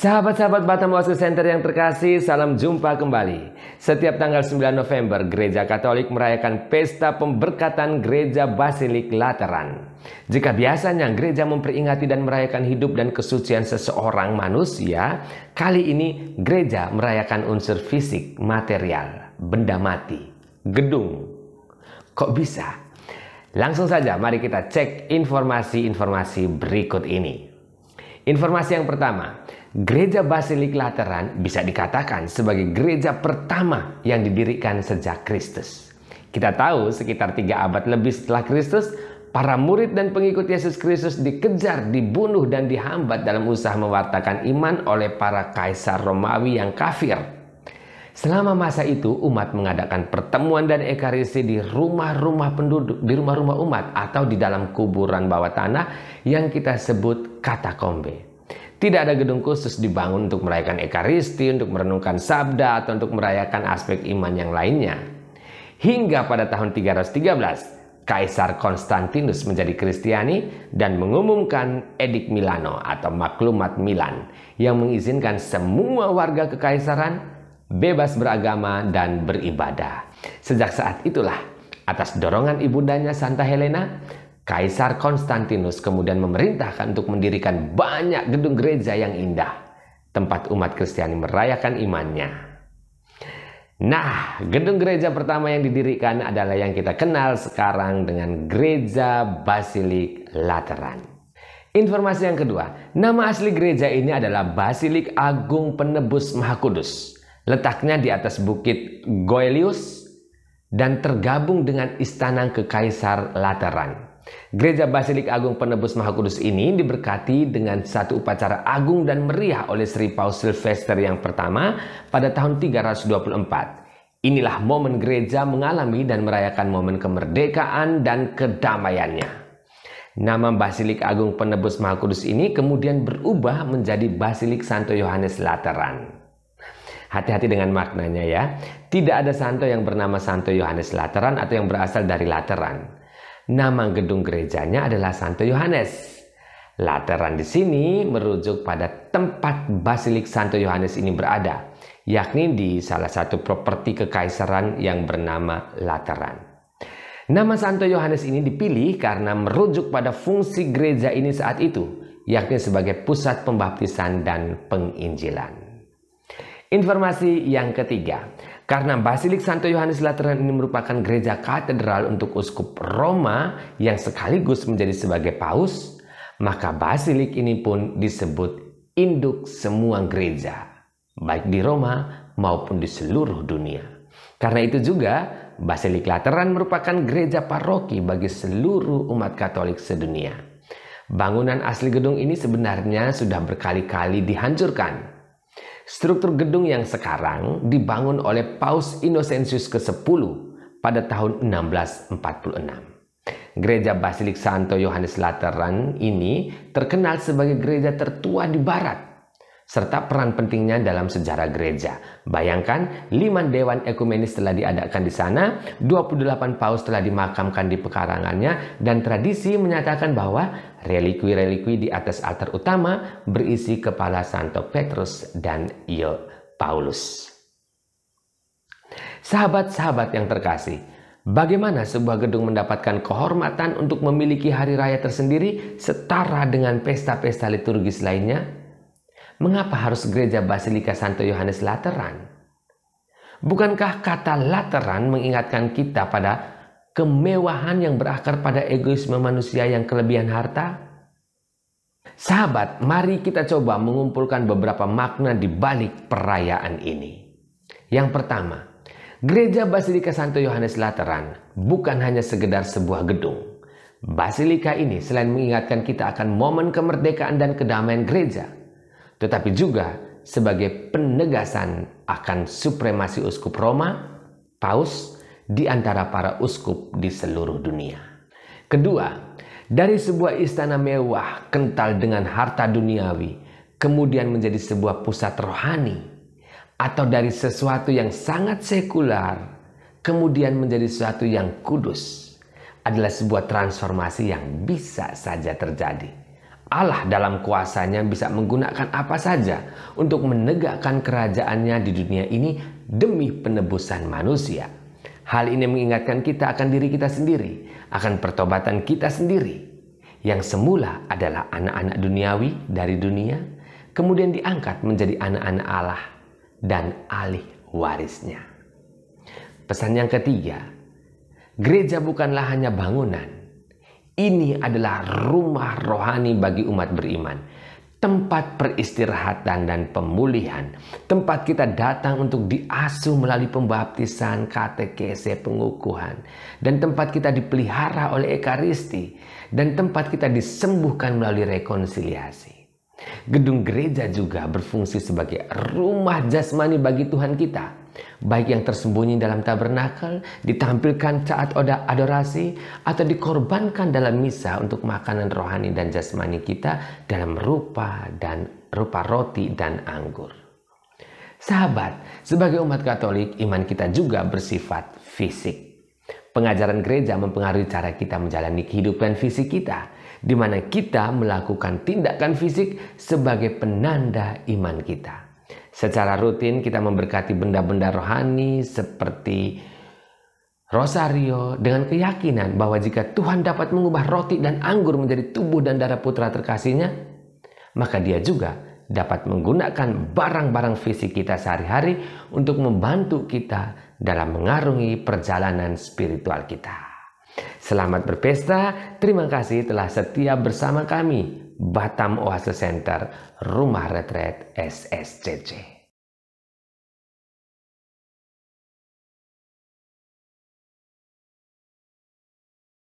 Sahabat-sahabat Batam Gospel Center yang terkasih, salam jumpa kembali. Setiap tanggal 9 November, Gereja Katolik merayakan pesta pemberkatan Gereja Basilik Lateran. Jika biasanya gereja memperingati dan merayakan hidup dan kesucian seseorang manusia, kali ini gereja merayakan unsur fisik, material, benda mati, gedung. Kok bisa? Langsung saja mari kita cek informasi-informasi berikut ini. Informasi yang pertama, Gereja Basilik Lateran bisa dikatakan sebagai gereja pertama yang didirikan sejak Kristus. Kita tahu sekitar 3 abad lebih setelah Kristus, para murid dan pengikut Yesus Kristus dikejar, dibunuh, dan dihambat dalam usaha mewartakan iman oleh para kaisar Romawi yang kafir. Selama masa itu, umat mengadakan pertemuan dan ekaristi di rumah-rumah penduduk, di rumah-rumah umat atau di dalam kuburan bawah tanah yang kita sebut katakombe. Tidak ada gedung khusus dibangun untuk merayakan ekaristi, untuk merenungkan sabda, atau untuk merayakan aspek iman yang lainnya. Hingga pada tahun 313, Kaisar Konstantinus menjadi Kristiani dan mengumumkan Edik Milano atau Maklumat Milan yang mengizinkan semua warga kekaisaran bebas beragama dan beribadah. Sejak saat itulah, atas dorongan ibundanya Santa Helena, Kaisar Konstantinus kemudian memerintahkan untuk mendirikan banyak gedung gereja yang indah, tempat umat Kristiani merayakan imannya. Nah, gedung gereja pertama yang didirikan adalah yang kita kenal sekarang dengan Gereja Basilik Lateran. Informasi yang kedua, nama asli gereja ini adalah Basilik Agung Penebus Maha Kudus. Letaknya di atas bukit Goelius dan tergabung dengan Istana Kekaisar Lateran. Gereja Basilik Agung Penebus Maha Kudus ini diberkati dengan satu upacara agung dan meriah oleh Sri Paus Sylvester yang pertama pada tahun 324. Inilah momen gereja mengalami dan merayakan momen kemerdekaan dan kedamaiannya. Nama Basilik Agung Penebus Maha Kudus ini kemudian berubah menjadi Basilik Santo Yohanes Lateran. Hati-hati dengan maknanya ya. Tidak ada santo yang bernama Santo Yohanes Lateran atau yang berasal dari Lateran. Nama gedung gerejanya adalah Santo Yohanes. Lateran di sini merujuk pada tempat Basilik Santo Yohanes ini berada, yakni di salah satu properti kekaisaran yang bernama Lateran. Nama Santo Yohanes ini dipilih karena merujuk pada fungsi gereja ini saat itu, yakni sebagai pusat pembaptisan dan penginjilan. Informasi yang ketiga, karena Basilik Santo Yohanes Lateran ini merupakan gereja katedral untuk uskup Roma yang sekaligus menjadi sebagai paus, maka Basilik ini pun disebut induk semua gereja, baik di Roma maupun di seluruh dunia. Karena itu juga, Basilik Lateran merupakan gereja paroki bagi seluruh umat Katolik sedunia. Bangunan asli gedung ini sebenarnya sudah berkali-kali dihancurkan. Struktur gedung yang sekarang dibangun oleh Paus Innocentius ke-10 pada tahun 1646. Gereja Basilik Santo Yohanes Lateran ini terkenal sebagai gereja tertua di Barat, serta peran pentingnya dalam sejarah gereja. Bayangkan, 5 dewan ekumenis telah diadakan di sana, 28 paus telah dimakamkan di pekarangannya, dan tradisi menyatakan bahwa relikwi-relikwi di atas altar utama berisi kepala Santo Petrus dan Paulus. Sahabat-sahabat yang terkasih, bagaimana sebuah gedung mendapatkan kehormatan untuk memiliki hari raya tersendiri setara dengan pesta-pesta liturgis lainnya? Mengapa harus gereja Basilika Santo Yohanes Lateran? Bukankah kata Lateran mengingatkan kita pada kemewahan yang berakar pada egoisme manusia yang kelebihan harta? Sahabat, mari kita coba mengumpulkan beberapa makna di balik perayaan ini. Yang pertama, Gereja Basilika Santo Yohanes Lateran bukan hanya sekedar sebuah gedung. Basilika ini selain mengingatkan kita akan momen kemerdekaan dan kedamaian gereja, tetapi juga sebagai penegasan akan supremasi uskup Roma, paus, di antara para uskup di seluruh dunia. Kedua, dari sebuah istana mewah kental dengan harta duniawi, kemudian menjadi sebuah pusat rohani, atau dari sesuatu yang sangat sekular, kemudian menjadi sesuatu yang kudus, adalah sebuah transformasi yang bisa saja terjadi. Allah dalam kuasanya bisa menggunakan apa saja untuk menegakkan kerajaannya di dunia ini demi penebusan manusia. Hal ini mengingatkan kita akan diri kita sendiri, akan pertobatan kita sendiri, yang semula adalah anak-anak duniawi dari dunia, kemudian diangkat menjadi anak-anak Allah dan ahli warisnya. Pesan yang ketiga, gereja bukanlah hanya bangunan. Ini adalah rumah rohani bagi umat beriman, tempat peristirahatan dan pemulihan, tempat kita datang untuk diasuh melalui pembaptisan, katekese, pengukuhan, dan tempat kita dipelihara oleh ekaristi, dan tempat kita disembuhkan melalui rekonsiliasi. Gedung gereja juga berfungsi sebagai rumah jasmani bagi Tuhan kita, baik yang tersembunyi dalam tabernakel, ditampilkan saat adorasi, atau dikorbankan dalam misa untuk makanan rohani dan jasmani kita dalam rupa roti dan anggur. Sahabat, sebagai umat Katolik, iman kita juga bersifat fisik. Pengajaran gereja mempengaruhi cara kita menjalani kehidupan fisik kita, di mana kita melakukan tindakan fisik sebagai penanda iman kita. Secara rutin kita memberkati benda-benda rohani seperti rosario dengan keyakinan bahwa jika Tuhan dapat mengubah roti dan anggur menjadi tubuh dan darah putra terkasihnya, maka Dia juga dapat menggunakan barang-barang fisik kita sehari-hari untuk membantu kita dalam mengarungi perjalanan spiritual kita. Selamat berpesta, terima kasih telah setia bersama kami, Batam Oase Center, Rumah Retret SSCC.